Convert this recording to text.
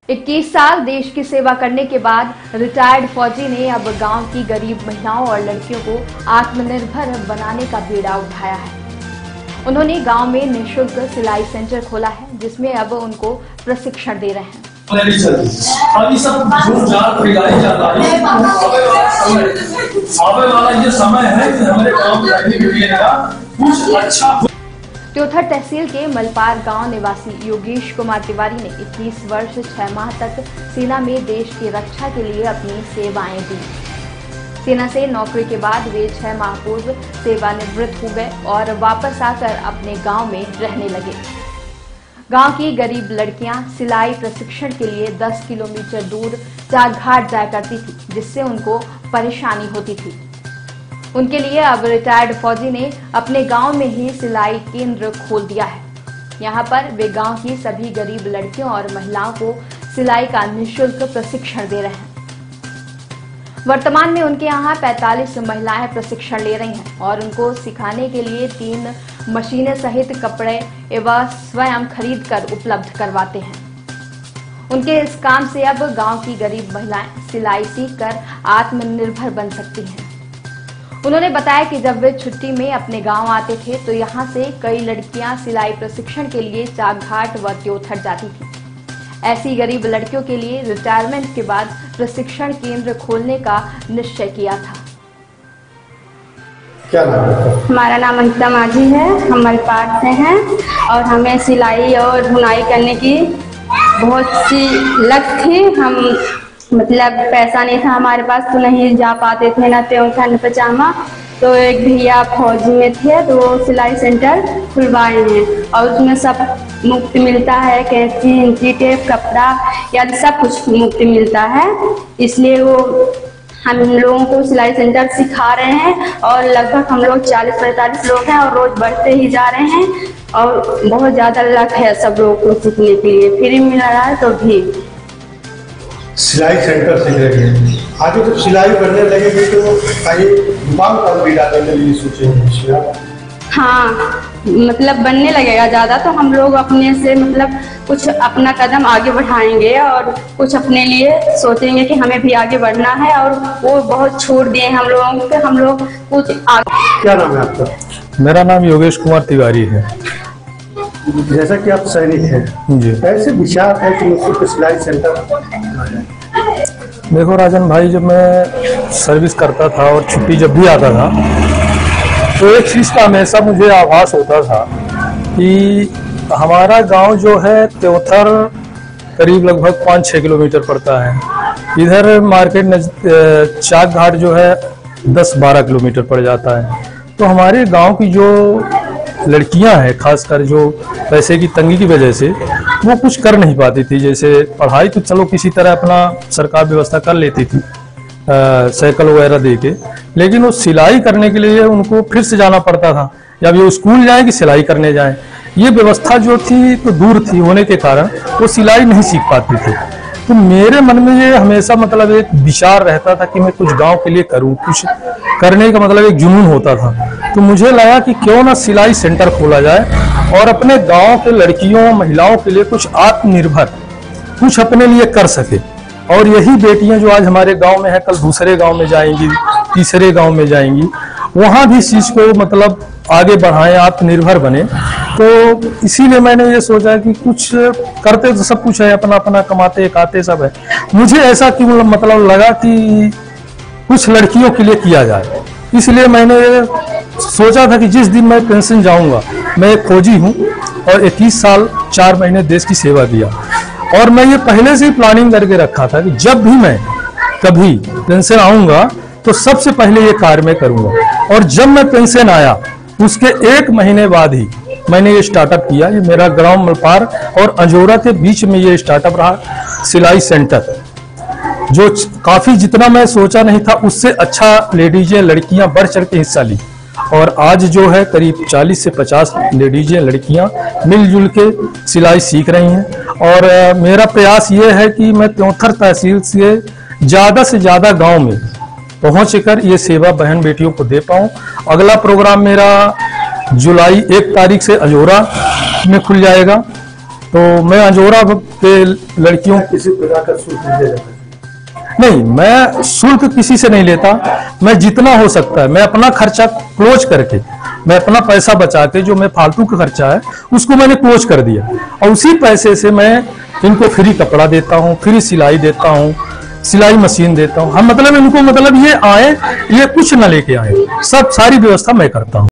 21 साल देश की सेवा करने के बाद रिटायर्ड फौजी ने अब गांव की गरीब महिलाओं और लड़कियों को आत्मनिर्भर बनाने का बीड़ा उठाया है। उन्होंने गांव में निःशुल्क सिलाई सेंटर खोला है, जिसमें अब उनको प्रशिक्षण दे रहे हैं। अभी सब आने वाला ये समय है कि हमारे गांव में रहने के लिए कुछ अच्छा। त्योथर तहसील के मलपार गांव निवासी योगेश कुमार तिवारी ने 21 वर्ष 6 माह तक सेना में देश की रक्षा के लिए अपनी सेवाएं दी। सेना से नौकरी के बाद वे 6 माह पूर्व सेवानिवृत्त हो गए और वापस आकर अपने गांव में रहने लगे। गांव की गरीब लड़कियां सिलाई प्रशिक्षण के लिए 10 किलोमीटर दूर चाकघाट जाया करती थी, जिससे उनको परेशानी होती थी। उनके लिए अब रिटायर्ड फौजी ने अपने गांव में ही सिलाई केंद्र खोल दिया है। यहां पर वे गांव की सभी गरीब लड़कियों और महिलाओं को सिलाई का निःशुल्क प्रशिक्षण दे रहे हैं। वर्तमान में उनके यहां 45 महिलाएं प्रशिक्षण ले रही हैं और उनको सिखाने के लिए 3 मशीनें सहित कपड़े एवं स्वयं खरीद कर उपलब्ध करवाते हैं। उनके इस काम से अब गांव की गरीब महिलाएं सिलाई सीखकर आत्मनिर्भर बन सकती हैं। उन्होंने बताया कि जब वे छुट्टी में अपने गांव आते थे तो यहां से कई लड़कियां सिलाई प्रशिक्षण के लिए चाकघाट व त्योथर जाती थी। ऐसी गरीब लड़कियों के लिए रिटायरमेंट के बाद प्रशिक्षण केंद्र खोलने का निश्चय किया था। क्या नाम है? हमारा नाम अंकिता माझी है। हम मलपार से हैं और हमें सिलाई और बुनाई करने की बहुत सी लत थी। हम मतलब पैसा नहीं था हमारे पास, तो नहीं जा पाते थे, न त्योथर न पजामा। तो एक भैया फौजी में थे तो वो सिलाई सेंटर खुलवाए हैं और उसमें सब मुफ्त मिलता है, कैंची, इंची टेप, कपड़ा या सब कुछ मुफ्त मिलता है। इसलिए वो हम लोगों को सिलाई सेंटर सिखा रहे हैं और लगभग हम लोग 40-45 लोग हैं और रोज बढ़ते ही जा रहे हैं और बहुत ज़्यादा लक है सब लोगों को सीखने के लिए। फ्री मिल रहा है तो भी सिलाई सेंटर सीख रहे हैं। आगे जब सिलाई करने लगेगी तो कहीं दुकान पर भी डालने के लिए सोचेंगे? हाँ, मतलब बनने लगेगा ज़्यादा तो हम लोग अपने से मतलब कुछ अपना कदम आगे बढ़ाएंगे और कुछ अपने लिए सोचेंगे कि हमें भी आगे बढ़ना है और वो बहुत छूट दिए हम लोगों को, हम लोग कुछ आगे। क्या नाम है आपका? मेरा नाम योगेश कुमार तिवारी है। जैसा कि आप सैनिक हैं जी, ऐसे विचार है कि मुझको सिलाई सेंटर। देखो राजन भाई, जब मैं सर्विस करता था और छुट्टी जब भी आता था तो एक चीज़ का हमेशा मुझे आभास होता था कि हमारा गांव जो है त्योथर करीब लगभग 5-6 किलोमीटर पड़ता है। इधर मार्केट चाकघाट जो है 10-12 किलोमीटर पड़ जाता है। तो हमारे गांव की जो लड़कियां हैं, खासकर जो पैसे की तंगी की वजह से वो कुछ कर नहीं पाती थी। जैसे पढ़ाई तो चलो किसी तरह अपना सरकार व्यवस्था कर लेती थी साइकिल वगैरह दे के, लेकिन वो सिलाई करने के लिए उनको फिर से जाना पड़ता था, या वो स्कूल जाए कि सिलाई करने जाए। ये व्यवस्था जो थी तो दूर थी होने के कारण वो सिलाई नहीं सीख पाती थी। तो मेरे मन में ये हमेशा मतलब एक विचार रहता था कि मैं कुछ गांव के लिए करूं, कुछ करने का मतलब एक जुनून होता था। तो मुझे लगा कि क्यों ना सिलाई सेंटर खोला जाए और अपने गांव के लड़कियों महिलाओं के लिए कुछ आत्मनिर्भर कुछ अपने लिए कर सके। और यही बेटियां जो आज हमारे गांव में है, कल दूसरे गांव में जाएंगी, तीसरे गांव में जाएंगी, वहां भी इस चीज को मतलब आगे बढ़ाएं, आत्मनिर्भर बने। तो इसीलिए मैंने ये सोचा कि कुछ करते तो सब कुछ है, अपना अपना कमाते खाते सब है। मुझे ऐसा क्यों मतलब लगा कि कुछ लड़कियों के लिए किया जाए। इसलिए मैंने सोचा था कि जिस दिन मैं पेंशन जाऊंगा, मैं एक फौजी हूं और 21 साल 4 महीने देश की सेवा किया, और मैं ये पहले से ही प्लानिंग करके रखा था कि जब भी मैं कभी पेंशन आऊंगा तो सबसे पहले ये कार्य मैं करूंगा। और जब मैं पेंशन आया उसके 1 महीने बाद ही मैंने ये स्टार्टअप किया। ये मेरा ग्राम मलपार और अंजोरा के बीच में ये स्टार्टअप रहा, सिलाई सेंटर, जो काफी जितना मैं सोचा नहीं था उससे अच्छा लेडीजें लड़कियां बढ़ चढ़ के हिस्सा ली। और आज जो है करीब 40 से 50 लेडीजें लड़कियां मिलजुल के सिलाई सीख रही हैं। और मेरा प्रयास ये है कि मैं त्योथर तहसील से ज़्यादा गांव में पहुंच कर ये सेवा बहन बेटियों को दे पाऊं। अगला प्रोग्राम मेरा जुलाई 1 तारीख से अंजोरा में खुल जाएगा तो मैं अंजोरा के लड़कियों किसी प्रकार का शुल्क नहीं दे जाता? नहीं, मैं शुल्क किसी से नहीं लेता। मैं जितना हो सकता है मैं अपना खर्चा क्लोज करके, मैं अपना पैसा बचा के, जो मैं फालतू का खर्चा है उसको मैंने क्लोज कर दिया, और उसी पैसे से मैं इनको फ्री कपड़ा देता हूँ, फ्री सिलाई देता हूँ, सिलाई मशीन देता हूँ। हम मतलब इनको मतलब ये आए, ये कुछ न लेके आए, सब सारी व्यवस्था मैं करता हूँ।